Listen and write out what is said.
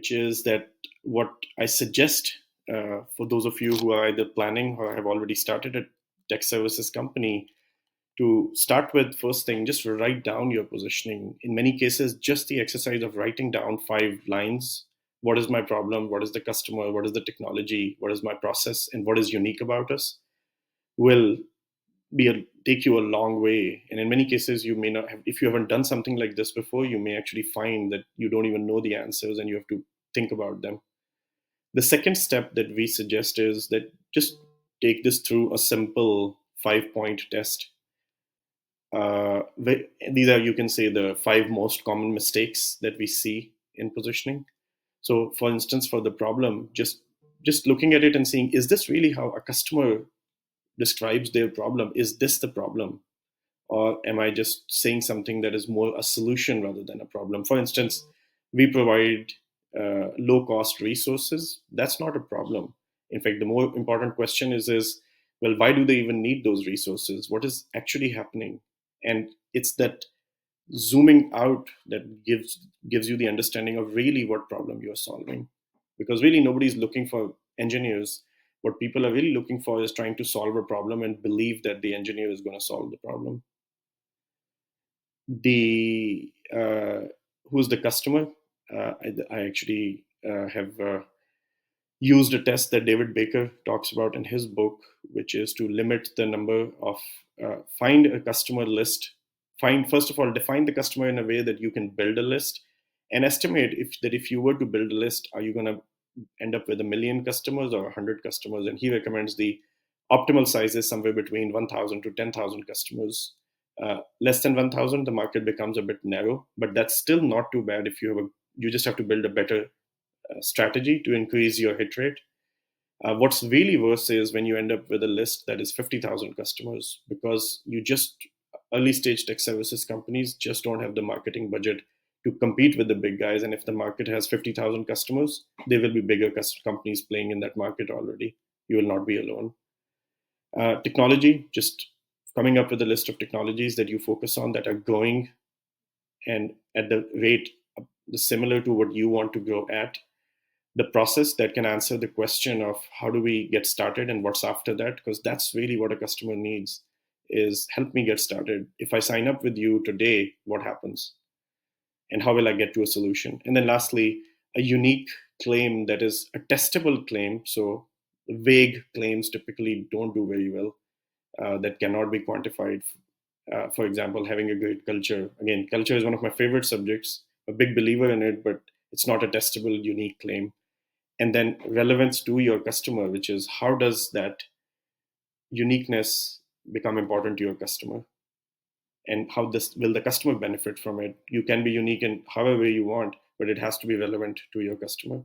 which is that what I suggest for those of you who are either planning or have already started a tech services company to start with. First thing, just write down your positioning. In many cases, just the exercise of writing down 5 lines. What is my problem? What is the customer? What is the technology? What is my process? And what is unique about us will take you a long way. And in many cases, you may not have, if you haven't done something like this before, you may actually find that you don't even know the answers and you have to think about them. The second step that we suggest is that just take this through a simple 5 point test. These are, you can say, the 5 most common mistakes that we see in positioning. So, for instance, for the problem, just looking at it and seeing, is this really how a customer describes their problem? Is this the problem? Or am I just saying something that is more a solution rather than a problem? For instance, we provide low cost resources. That's not a problem. In fact, the more important question is, well, why do they even need those resources? What is actually happening? And it's that zooming out that gives you the understanding of really what problem you're solving. Because really nobody's looking for engineers. What people are really looking for is trying to solve a problem and believe that the engineer is going to solve the problem. The Who's the customer? I actually have used a test that David Baker talks about in his book, which is to limit the number of find a customer list. Find, first of all, define the customer in a way that you can build a list and estimate if you were to build a list, are you going to end up with 1 million customers or 100 customers? And he recommends the optimal size is somewhere between 1,000 to 10,000 customers. Less than 1,000, the market becomes a bit narrow, but that's still not too bad if you just have to build a better strategy to increase your hit rate. What's really worse is when you end up with a list that is 50,000 customers, because early stage tech services companies just don't have the marketing budget to compete with the big guys. And if the market has 50,000 customers, there will be bigger companies playing in that market already. You will not be alone. Technology, just coming up with a list of technologies that you focus on that are growing and at the rate similar to what you want to grow at. The process that can answer the question of how do we get started and what's after that, because that's really what a customer needs, is help me get started. If I sign up with you today, what happens? And how will I get to a solution? And then lastly, a unique claim that is a testable claim. So vague claims typically don't do very well, that cannot be quantified. For example, having a great culture. Again, culture is one of my favorite subjects, a big believer in it, but it's not a testable, unique claim. And then relevance to your customer, which is how does that uniqueness become important to your customer? And how will the customer benefit from it? You can be unique in however you want, but it has to be relevant to your customer.